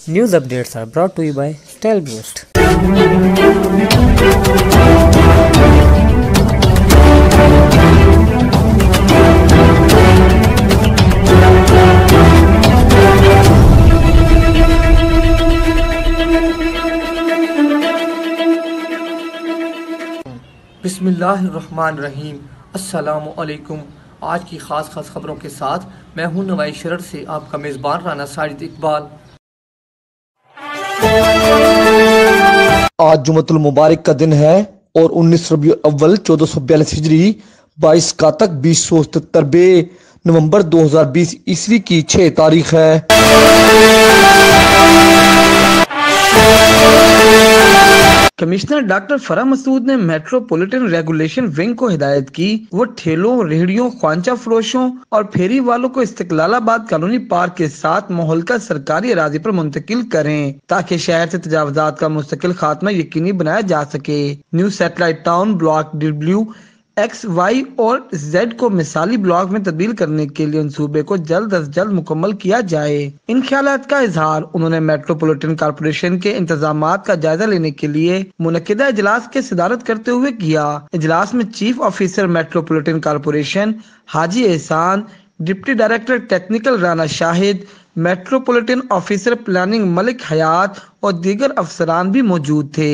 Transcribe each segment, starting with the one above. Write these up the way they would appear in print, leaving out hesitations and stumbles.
News updates are brought to you by Style Boost. बिस्मिल्लाहिर्रहमानिर्रहीम। अस्सलामु अलैकुम। आज की खास खबरों के साथ मैं हूं नवाई शरर से आपका मेज़बान राना साजिद इकबाल। आज जुमतुल मुबारक का दिन है और 19 रबीउल अव्वल 1442 हिजरी 22 कातक 2077 नवंबर 2020 ईस्वी की 6 तारीख है। कमिश्नर डॉक्टर फराह मसूद ने मेट्रोपॉलिटन रेगुलेशन विंग को हिदायत की वो ठेलों, रेहड़ियों, ख्वांचा फरोशों और फेरी वालों को इस्तिकलालाबाद कॉलोनी पार्क के साथ मुहल्का सरकारी अराजी पर मुंतकिल करें ताकि शहर से तजावजात का मुस्तकिल खात्मा यकीनी बनाया जा सके। New satellite town block W, X, Y और जेड को मिसाली ब्लॉक में तब्दील करने के लिए मंसूबे को जल्द अज जल्द मुकम्मल किया जाए। इन ख्यालात का इजहार उन्होंने मेट्रोपॉलिटन कॉर्पोरेशन के इंतजामात का जायजा लेने के लिए मुनक्किदा इजलास के सदारत करते हुए किया। इजलास में चीफ ऑफिसर मेट्रोपॉलिटन कॉर्पोरेशन हाजी Ehsan, deputy director technical Rana Shahid, metropolitan officer planning Malik Hayat और दीगर अफसरान भी मौजूद थे।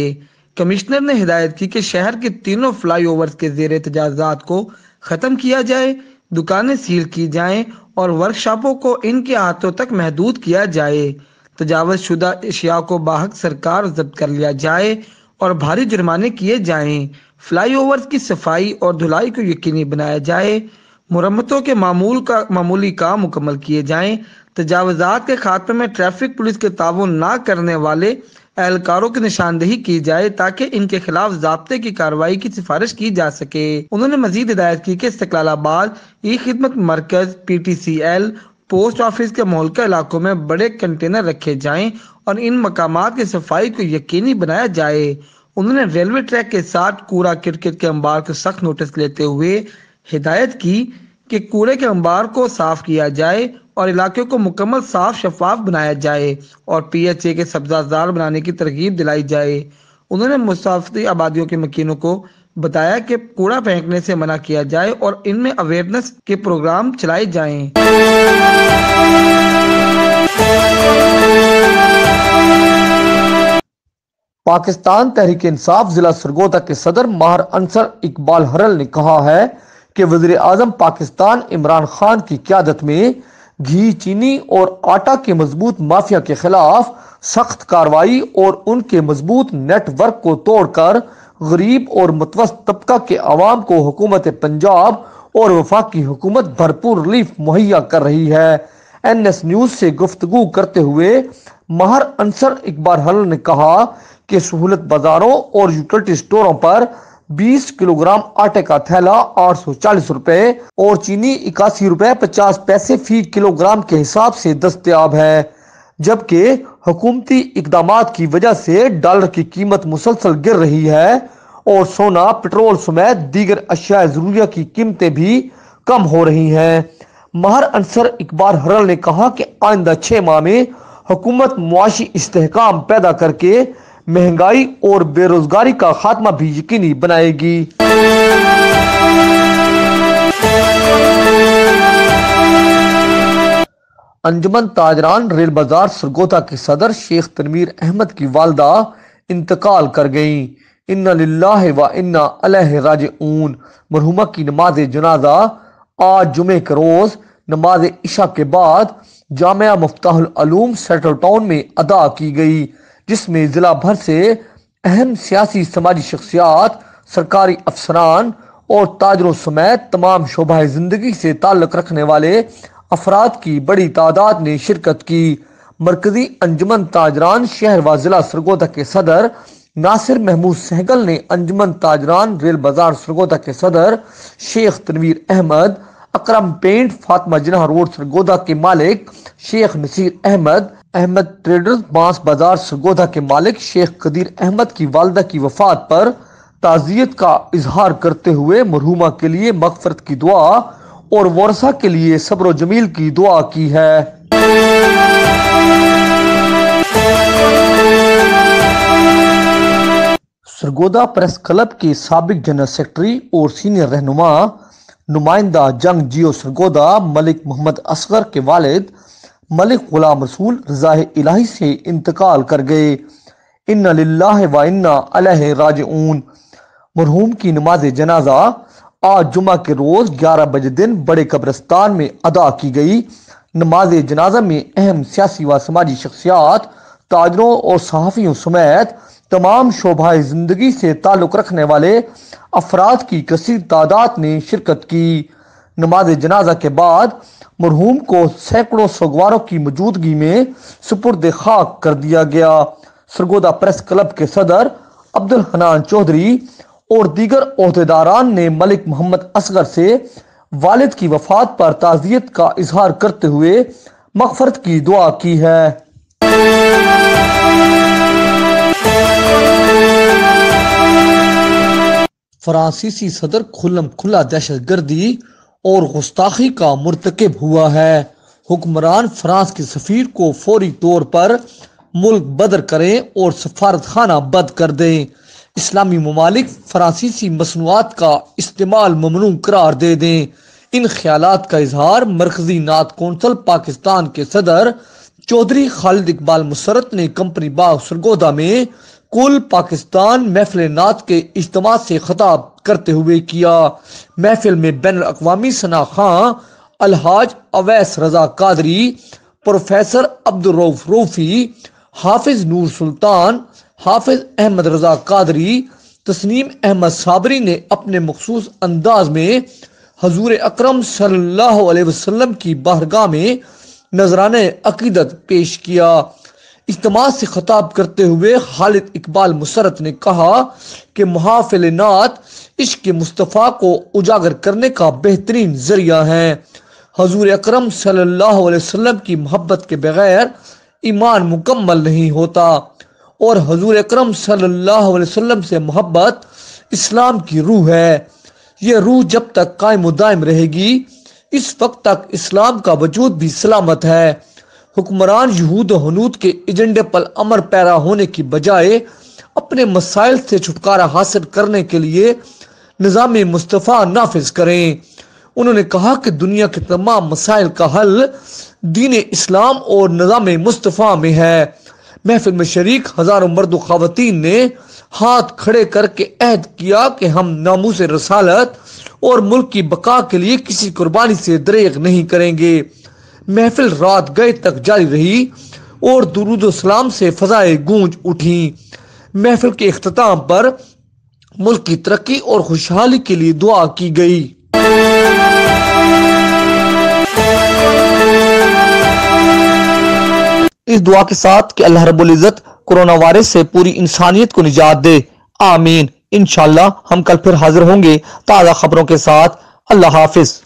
कमिश्नर ने हिदायत की कि शहर के तीनों फ्लाई ओवर्स के ज़ेरे तजावुज़ात को ख़त्म किया जाए, दुकानें सील की जाएं और वर्कशॉपों को इनके अहातों तक महदूद किया जाए। तजावुज़ शुदा अशिया को बाहक सरकार जब्त कर लिया जाए और भारी जुर्माने किए जाएं। फ्लाई ओवर्स की सफाई और धुलाई को यकीनी बनाया जाए। मुरम्मतों के मामूली काम मुकम्मल किए जाएं। तजावुज़ात के खात्मे में ट्रैफिक पुलिस के ताउन ना करने वाले एहलकारों की निशानदेही की जाए ताकि इनके खिलाफ ज़ाब्ते की कार्रवाई की सिफारिश की जा सके। उन्होंने मजीद हिदायत की कि इस्तिकलालाबाद ई खिदमत मरकज, PTCL, पोस्ट ऑफिस के मुहल्का इलाकों में बड़े कंटेनर रखे जाएं और इन मकामात की सफाई को यकीनी बनाया जाए। उन्होंने रेलवे ट्रैक के साथ कूड़ा किरकिट के अंबार को सख्त नोटिस लेते हुए हिदायत की कि कूड़े के अंबार को साफ किया जाए और इलाके को मुकम्मल साफ शफाफ बनाया जाए और PHA के सब्जाजार बनाने की तरगीब दिलाई जाए। उन्होंने मुसाफिर आबादियों के मकीनों को बताया कि कूड़ा फेंकने से मना किया जाए और इनमें अवेयरनेस के प्रोग्राम चलाए जाएं। पाकिस्तान तहरीक इंसाफ जिला सरगोदा के सदर माहिर अंसर इकबाल हरल ने कहा है कि वज़ीर आज़म पाकिस्तान इमरान खान की क़यादत में घी, चीनी और आटा के मजबूत माफिया के खिलाफ सख्त कार्रवाई और उनके मजबूत नेटवर्क को तोड़कर गरीब और मुतवस्सित तबका के अवाम को हुकूमत पंजाब और वफाकी हुकूमत भरपूर रिलीफ मुहैया कर रही है। NS न्यूज से गुफ्तगू करते हुए माहिर अंसर इकबाल हरल ने कहा कि सहूलत बाजारों और यूटिलिटी स्टोरों पर 20 किलोग्राम आटे का थैला 840 रुपए और चीनी 81 रुपए 50 पैसे फी किलोग्राम के हिसाब से दस्तयाब है, जबकि हुकूमती इकदामात की वजह से डॉलर की कीमत मुसलसल गिर रही है और सोना, पेट्रोल समेत दीगर अशिया ज़रूरिया की कीमतें भी कम हो रही हैं। माहिर अंसर इकबाल हरल ने कहा कि आइंदा 6 माह में हुकूमत मुआशी इस्तेहकाम पैदा करके महंगाई और बेरोजगारी का खात्मा भी यकीनी बनाएगी। अंजुमन ताजरान रेल बाजार सरगोदा के सदर शेख तनवीर अहमद की वालदा इंतकाल कर गईं। इन्ना लिल्लाहि व इन्ना इलैहि राजिऊन। मरहुमा की नमाज जनाजा आज जुमे के रोज नमाज इशा के बाद जामिया मुफ्ताहुल उलूम सेंट्रल टाउन में अदा की गई, जिसमें जिला भर से अहम सियासी समाजी शख्सियात, सरकारी अफसरान और ताजरों समेत तमाम शोबाए जिंदगी से ताल्लुक रखने वाले अफराद की बड़ी तादाद ने शिरकत की। मरकजी अंजुमन ताजरान शहर व जिला सरगोदा के सदर नासिर महमूद सहगल ने अंजुमन ताजरान रेल बाजार सरगोदा के सदर शेख तनवीर अहमद, अकरम पेंट फातिमा जिन्ना रोड सरगोदा के मालिक शेख नसीर अहमद, अहमद ट्रेडर्स बांस बाजार सरगोदा के मालिक शेख कदीर अहमद की वालदा की वफात पर ताज़ियत का इजहार करते हुए मरहुमा के लिए मगफरत की दुआ और वरसा के लिए सब्र जमील की दुआ की है। सरगोदा प्रेस क्लब के साबिक जनरल सेक्रेटरी और सीनियर रहनुमा नुमाइंदा जंग जियो सरगोदा मलिक मोहम्मद असगर के वालिद मलिक गुलाम रसूल रज़ाए इलाही से इंतकाल कर गए। इन्ना लिल्लाहि व इन्ना अलैहि राजिऊन। मरहूम की नमाज जनाजा आज जुमा के रोज 11 बजे दिन बड़े कब्रिस्तान में अदा की गई। नमाज जनाजा में अहम सियासी व समाजी शख्सियात, ताजरों और सहाफ़ियों समेत तमाम शोबाए ज़िंदगी से ताल्लुक़ रखने वाले अफराद की कसीर तादाद ने शिरकत की। नमाज जनाजा के बाद मरहूम को सैकड़ों सगवारों की मौजूदगी में सुपुर्द खाक कर दिया गया। सरगोदा प्रेस क्लब के सदर अब्दुल हनान चौधरी और दीगर ओहदेदारान ने मलिक मोहम्मद असगर से वालिद की वफात पर ताज़ियत का इजहार करते हुए मग़फ़रत की दुआ की है। फ्रांसीसी सदर खुल्लम खुल्ला दहशतगर्दी और गुस्ताखी का मुर्तकिब हुआ है। हुक्मरान फ्रांस के सफीर को फौरी तौर पर मुल्क बदर करें और सफारत खाना बंद कर दें। इस्लामी ममालिक फ्रांसीसी मसनूआत का इस्तेमाल ममनू करार दे दें। इन ख्यालात का इजहार मरकजी नात कौंसल पाकिस्तान के सदर चौधरी खालिद इकबाल मुसरत ने कंपनी बाग सरगोदा में कुल पाकिस्तान महफिल नात के इज्तिमा से खिताब करते हुए किया। महफिल में बैनुल अक़वामी सना खां, अलहाज अवैस रजा कादरी, प्रोफेसर अब्दुल रऊफ रूफी, हाफिज नूर सुल्तान, हाफिज अहमद रजा कादरी, तस्नीम अहमद साबरी ने अपने मखसूस अंदाज में हजूर अकरम सल्लल्लाहु अलैहि वसल्लम की बारगाह में नजराने अकीदत पेश किया। इज्तिमा से खिताब करते हुए खालिद इकबाल मुसरत ने कहा कि महफिल नात इश्क मुस्तफ़ा को उजागर करने का बेहतरीन जरिया है। हजूर अकरम सल्लल्लाहु अलैहि वसल्लम की मोहब्बत के बगैर ईमान मुकम्मल नहीं होता और हजूर अकरम सल्लल्लाहु अलैहि वसल्लम से मोहब्बत इस्लाम की रूह है। यह रूह जब तक कायम दायम रहेगी, इस वक्त तक इस्लाम का वजूद भी सलामत है। हुक्मरान यहूद हनूद के एजेंडे पर अमर पैरा होने की बजाय अपने मसाइल से छुटकारा हासिल करने के लिए निज़ाम मुस्तफ़ा नाफिज करें। उन्होंने कहा कि दुनिया के तमाम मसाइल का हल दीन इस्लाम और निज़ाम मुस्तफ़ा में है। महफिल में शरीक हजारों मर्द ख़वातीन ने हाथ खड़े करके अहद किया कि हम नामूस रसालत और मुल्क की बका के लिए किसी कुर्बानी से दरेग नहीं करेंगे। महफिल रात गए तक जारी रही और दुरूद सलाम से फजाए गूंज उठी। महफिल के इख्तिताम पर मुल्क की तरक्की और खुशहाली के लिए दुआ की गई। इस दुआ के साथ कि अल्लाह रब्बुल इज्जत कोरोना वायरस से पूरी इंसानियत को निजात दे, आमीन। इंशाअल्लाह हम कल फिर हाजिर होंगे ताज़ा खबरों के साथ। अल्लाह हाफिज।